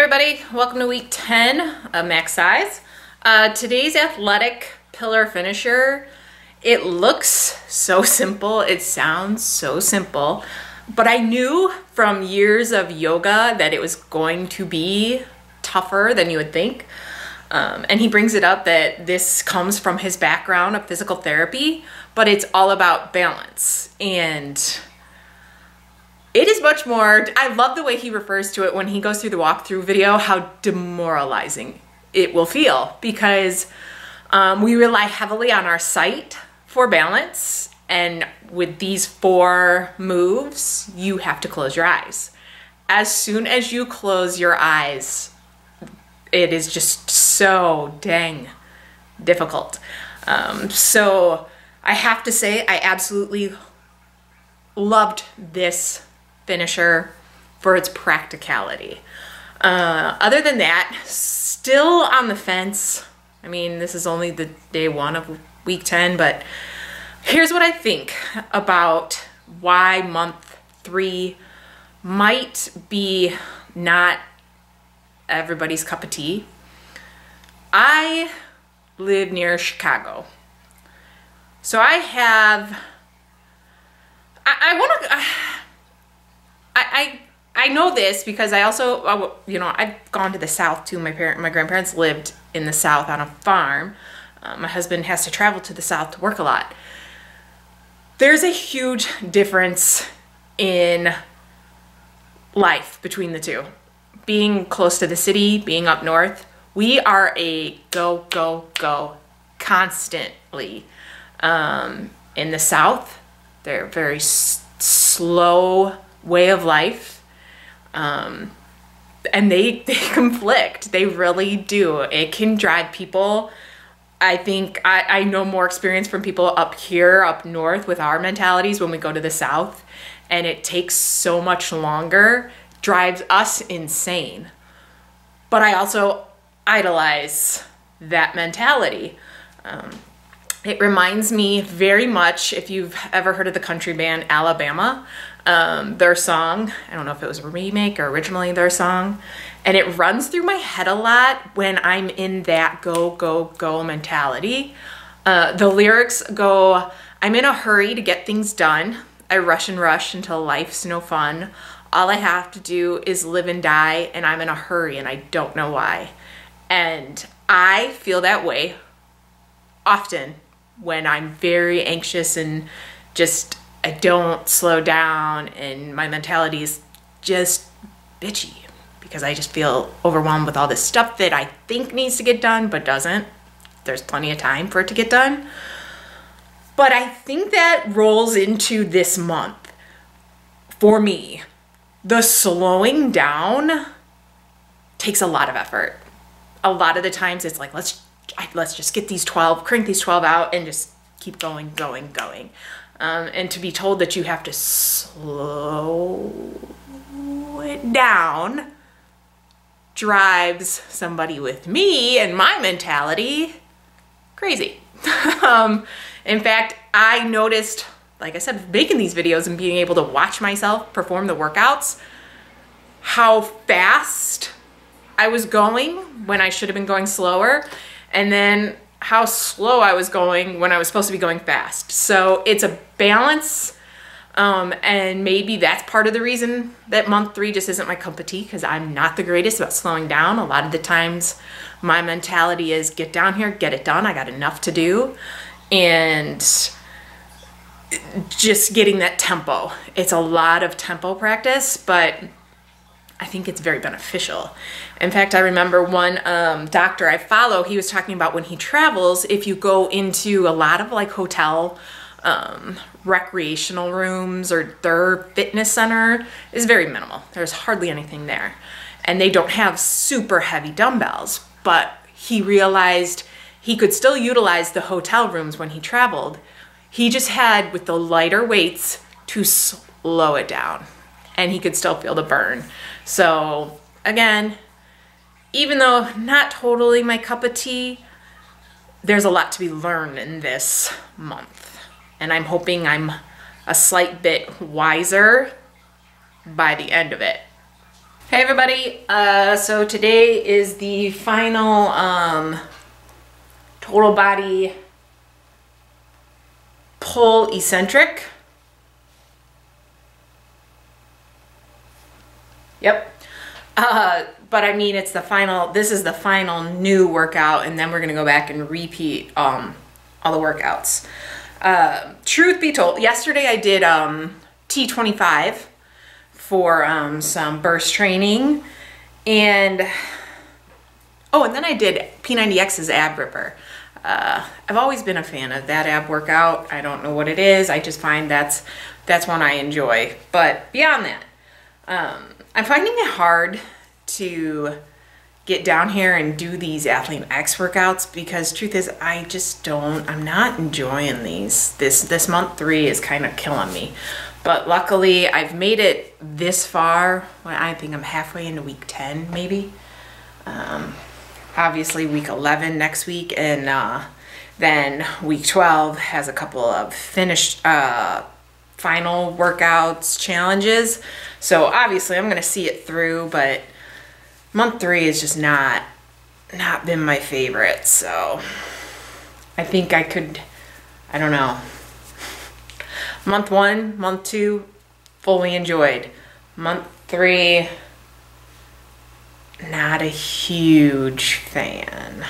Hey everybody, welcome to week 10 of Max Size. Today's athletic pillar finisher, it looks so simple, it sounds so simple, but I knew from years of yoga that it was going to be tougher than you would think. And he brings it up that this comes from his background of physical therapy, but it's all about balance. And it is much more, I love the way he refers to it when he goes through the walkthrough video, how demoralizing it will feel, because we rely heavily on our sight for balance. And with these 4 moves, you have to close your eyes. As soon as you close your eyes, it is just so dang difficult. So I have to say, I absolutely loved this finisher for its practicality. Other than that, still on the fence. I mean, this is only the day 1 of week 10, but here's what I think about why month 3 might be not everybody's cup of tea. I live near Chicago, so I have, I know this because I also, you know, I've gone to the South too. My grandparents lived in the South on a farm. My husband has to travel to the South to work a lot. There's a huge difference in life between the two. Being close to the city, being up north, we are a go, go, go constantly. In the South, they're very slow way of life. And they conflict. They really do. It can drive people. I think I know more experience from people up here, up north, with our mentalities when we go to the South, and it takes so much longer, drives us insane. But I also idolize that mentality. It reminds me very much, if you've ever heard of the country band Alabama, their song, I don't know if it was a remake or originally their song, and it runs through my head a lot when I'm in that go, go, go mentality. The lyrics go, I'm in a hurry to get things done. I rush and rush until life's no fun. All I have to do is live and die, and I'm in a hurry and I don't know why. And I feel that way often when I'm very anxious and just I don't slow down, and my mentality is just bitchy because I just feel overwhelmed with all this stuff that I think needs to get done but doesn't. There's plenty of time for it to get done. But I think that rolls into this month for me. The slowing down takes a lot of effort. A lot of the times it's like, let's just get these 12, crank these 12 out and just keep going, going, going. And to be told that you have to slow it down drives somebody with me and my mentality crazy. In fact, I noticed, like I said, making these videos and being able to watch myself perform the workouts, how fast I was going when I should have been going slower, and then how slow I was going when I was supposed to be going fast. So it's a balance, and maybe that's part of the reason that month 3 just isn't my cup of tea, because I'm not the greatest about slowing down. A lot of the times my mentality is get down here, get it done, I got enough to do, and just getting that tempo. It's a lot of tempo practice, but I think it's very beneficial. In fact, I remember one doctor I follow, he was talking about when he travels, if you go into a lot of like hotel recreational rooms, or their fitness center is very minimal. There's hardly anything there. And they don't have super heavy dumbbells, but he realized he could still utilize the hotel rooms when he traveled. He just had, with the lighter weights, to slow it down, and he could still feel the burn. So again, even though not totally my cup of tea, there's a lot to be learned in this month. And I'm hoping I'm a slight bit wiser by the end of it. Hey everybody, so today is the final total body pull eccentric. Yep. But I mean, it's the final, this is the final new workout, and then we're gonna go back and repeat all the workouts. Truth be told, yesterday I did T25 for some burst training, and then I did P90X's ab ripper. I've always been a fan of that ab workout. I don't know what it is. I just find that's one I enjoy. But beyond that, I'm finding it hard to get down here and do these Athlean-X workouts because truth is I'm not enjoying these. This month 3 is kind of killing me. But luckily I've made it this far. Well, I think I'm halfway into week 10 maybe. Obviously week 11 next week, and then week 12 has a couple of finished final workouts, challenges. So obviously I'm gonna see it through, but month 3 is just not been my favorite. So I think I don't know. Month 1, month 2, fully enjoyed. Month 3, not a huge fan.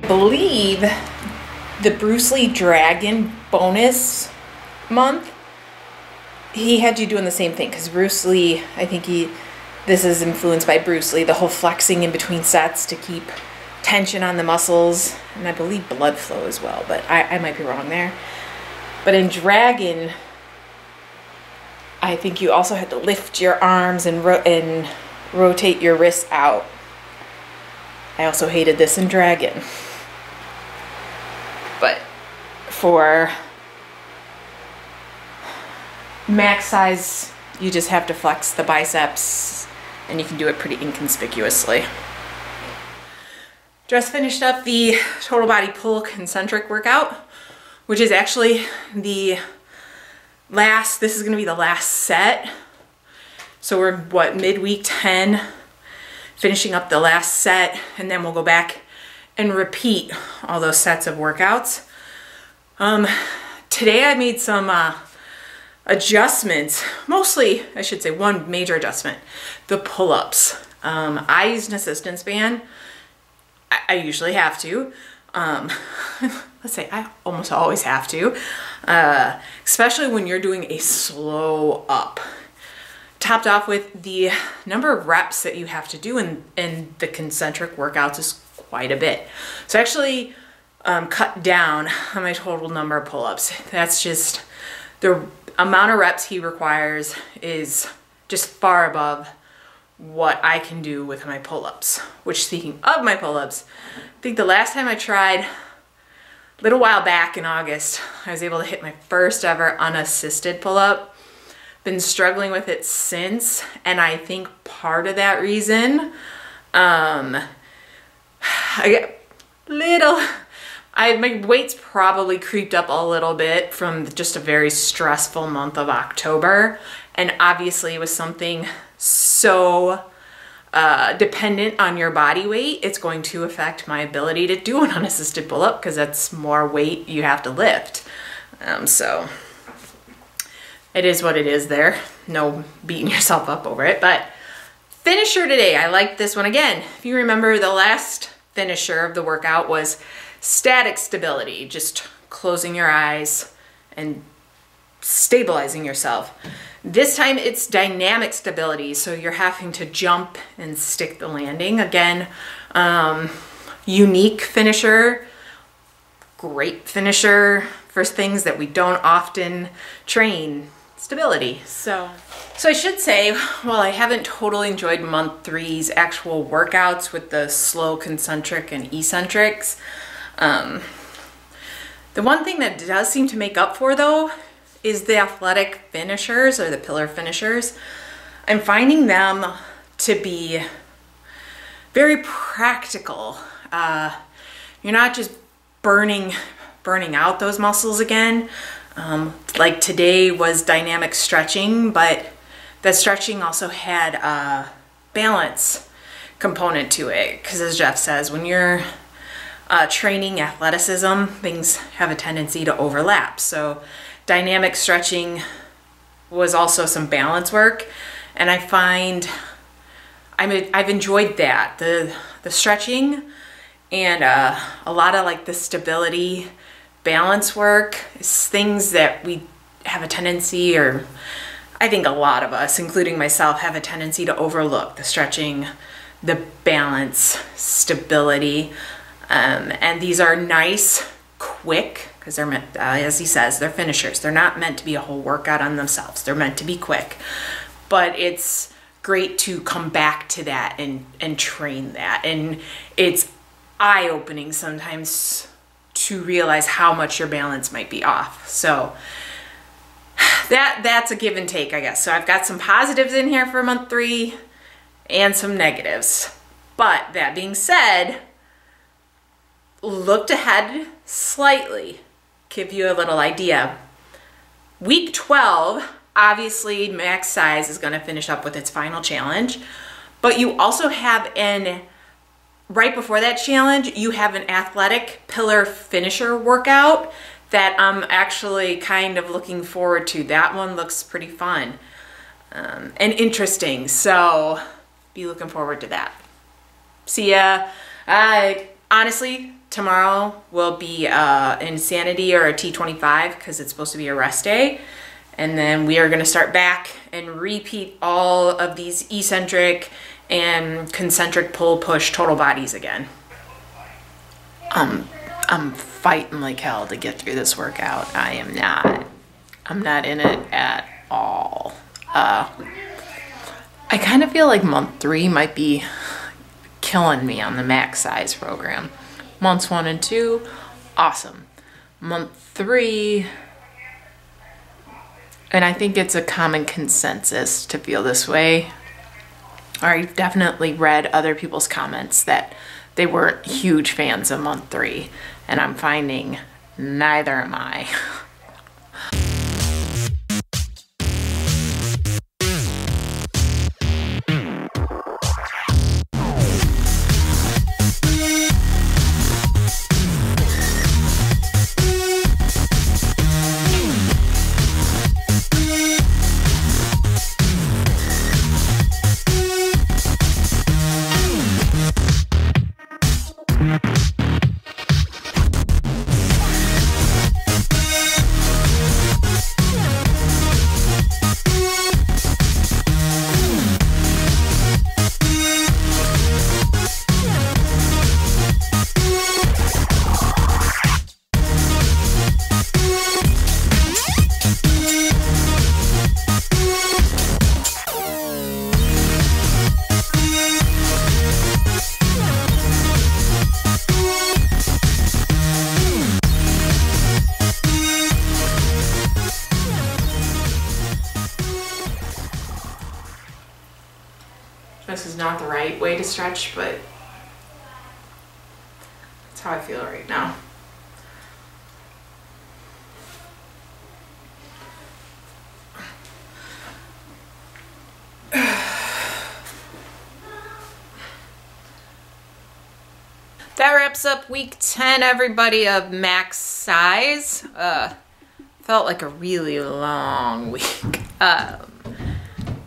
Believe the Bruce Lee Dragon bonus month, he had you doing the same thing, because Bruce Lee, I think this is influenced by Bruce Lee, the whole flexing in between sets to keep tension on the muscles, and I believe blood flow as well, but I might be wrong there. But in Dragon, I think you also had to lift your arms and rotate your wrists out. I also hated this in Dragon. But for max size, you just have to flex the biceps, and you can do it pretty inconspicuously. Just finished up the total body pull concentric workout, which is actually this is gonna be the last set. So we're midweek 10, finishing up the last set, and then we'll go back and repeat all those sets of workouts. Today I made some adjustments, mostly I should say one major adjustment, the pull-ups. I used an assistance band. I usually have to. Let's say I almost always have to, especially when you're doing a slow up. Topped off with the number of reps that you have to do in the concentric workouts is quite a bit. So I actually cut down on my total number of pull-ups. That's just the amount of reps he requires is just far above what I can do with my pull-ups. Which, speaking of my pull-ups, I think the last time I tried, a little while back in August, I was able to hit my first ever unassisted pull-up. Been struggling with it since, and I think part of that reason, my weight's probably creeped up a little bit from just a very stressful month of October, and obviously with something so dependent on your body weight, it's going to affect my ability to do an unassisted pull-up because that's more weight you have to lift. So it is what it is there. No beating yourself up over it, but finisher today, I like this one again. If you remember, the last finisher of the workout was static stability, just closing your eyes and stabilizing yourself. This time it's dynamic stability, so you're having to jump and stick the landing. Again, unique finisher, great finisher for things that we don't often train. Stability. So I should say, while I haven't totally enjoyed month 3's actual workouts with the slow concentric and eccentrics, the one thing that does seem to make up for though is the athletic finishers or the pillar finishers. I'm finding them to be very practical. You're not just burning out those muscles again. Like today was dynamic stretching, but the stretching also had a balance component to it. Because as Jeff says, when you're training athleticism, things have a tendency to overlap. So dynamic stretching was also some balance work, and I find I've enjoyed that, the stretching and a lot of like the stability balance work is things that we have a tendency, or I think a lot of us, including myself, have a tendency to overlook: the stretching, the balance, stability. And these are nice, quick, because they're meant, as he says, they're finishers. They're not meant to be a whole workout on themselves. They're meant to be quick. But it's great to come back to that and train that. And it's eye-opening sometimes to realize how much your balance might be off. So that's a give and take, I guess. So I've got some positives in here for month 3 and some negatives. But that being said, looked ahead slightly, give you a little idea. Week 12, obviously Max Size is going to finish up with its final challenge, but you also have right before that challenge, you have an athletic pillar finisher workout that I'm actually kind of looking forward to. That one looks pretty fun and interesting, so be looking forward to that. See ya. Honestly, tomorrow will be Insanity or a T25 because it's supposed to be a rest day. And then we are going to start back and repeat all of these eccentric and concentric pull push total bodies again. I'm fighting like hell to get through this workout. I'm not in it at all. I kind of feel like month 3 might be killing me on the Max Size program. Months 1 and 2, awesome. Month 3, and I think it's a common consensus to feel this way. I've definitely read other people's comments that they weren't huge fans of month 3, and I'm finding neither am I. This is not the right way to stretch, but that's how I feel right now. That wraps up week 10, everybody, of Max Size. Felt like a really long week.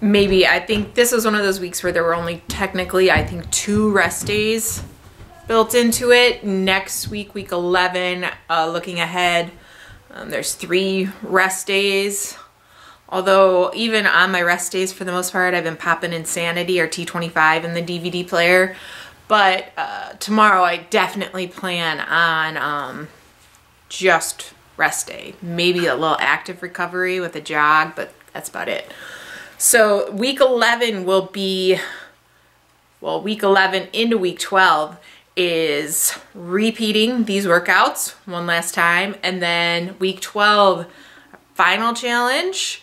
Maybe, I think this was one of those weeks where there were only technically, I think, 2 rest days built into it. Next week, week 11, looking ahead, there's 3 rest days Although even on my rest days, for the most part, I've been popping Insanity or T25 in the DVD player. But tomorrow I definitely plan on just rest day. Maybe a little active recovery with a jog, but that's about it. So week 11 will be, well, week 11 into week 12 is repeating these workouts one last time. And then week 12, final challenge.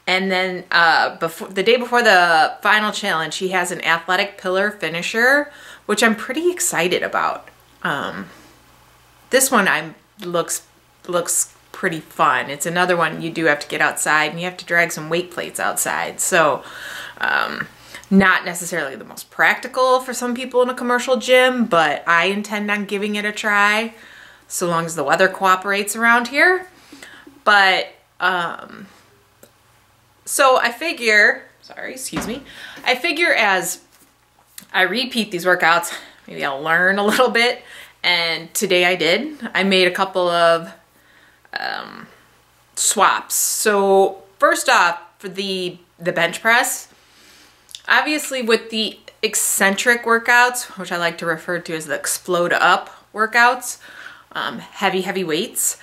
And then the day before the final challenge, he has an athletic pillar finisher, which I'm pretty excited about. This one looks pretty fun. It's another one you do have to get outside, and you have to drag some weight plates outside. So not necessarily the most practical for some people in a commercial gym, but I intend on giving it a try so long as the weather cooperates around here. But so I figure, I figure as I repeat these workouts, maybe I'll learn a little bit. And today I did. I made a couple of swaps. So first off, for the bench press, obviously with the eccentric workouts, which I like to refer to as the explode up workouts, heavy weights,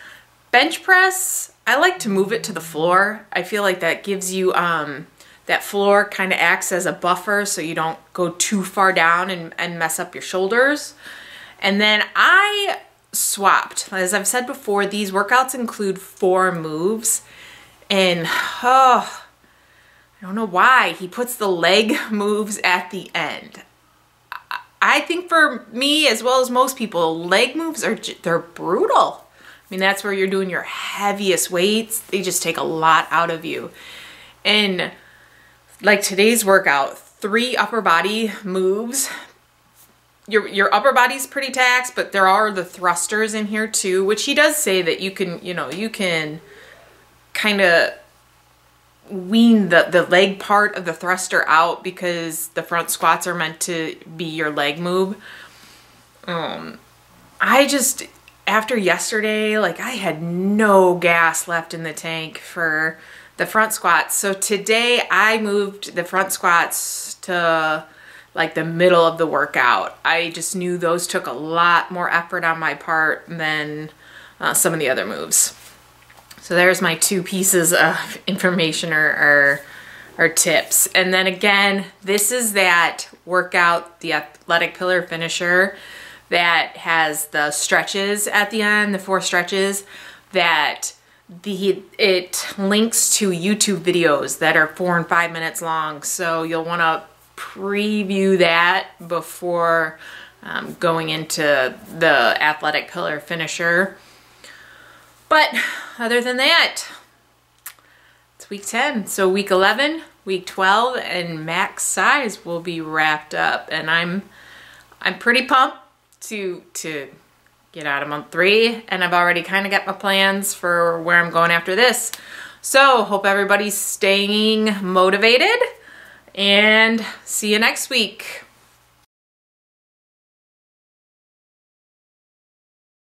bench press, I like to move it to the floor. I feel like that gives you, that floor kind of acts as a buffer so you don't go too far down and mess up your shoulders. And then I swapped. As I've said before, these workouts include 4 moves. And I don't know why he puts the leg moves at the end. I think for me, as well as most people, leg moves they're brutal. I mean, that's where you're doing your heaviest weights. They just take a lot out of you. And like today's workout, 3 upper body moves. Your upper body's pretty taxed, but there are the thrusters in here too, which he does say that you can, you can kind of wean the leg part of the thruster out because the front squats are meant to be your leg move. After yesterday, like I had no gas left in the tank for the front squats. So today I moved the front squats to like the middle of the workout. I just knew those took a lot more effort on my part than some of the other moves. So there's my 2 pieces of information or tips. And then again, this is that workout, the athletic pillar finisher, that has the stretches at the end, the 4 stretches, that it links to YouTube videos that are 4 and 5 minutes long. So you'll want to preview that before going into the athletic pillar finisher. But other than that, it's week 10. So week 11, week 12, and max size will be wrapped up. And I'm pretty pumped to get out of month 3, and I've already kind of got my plans for where I'm going after this. So hope everybody's staying motivated, and see you next week.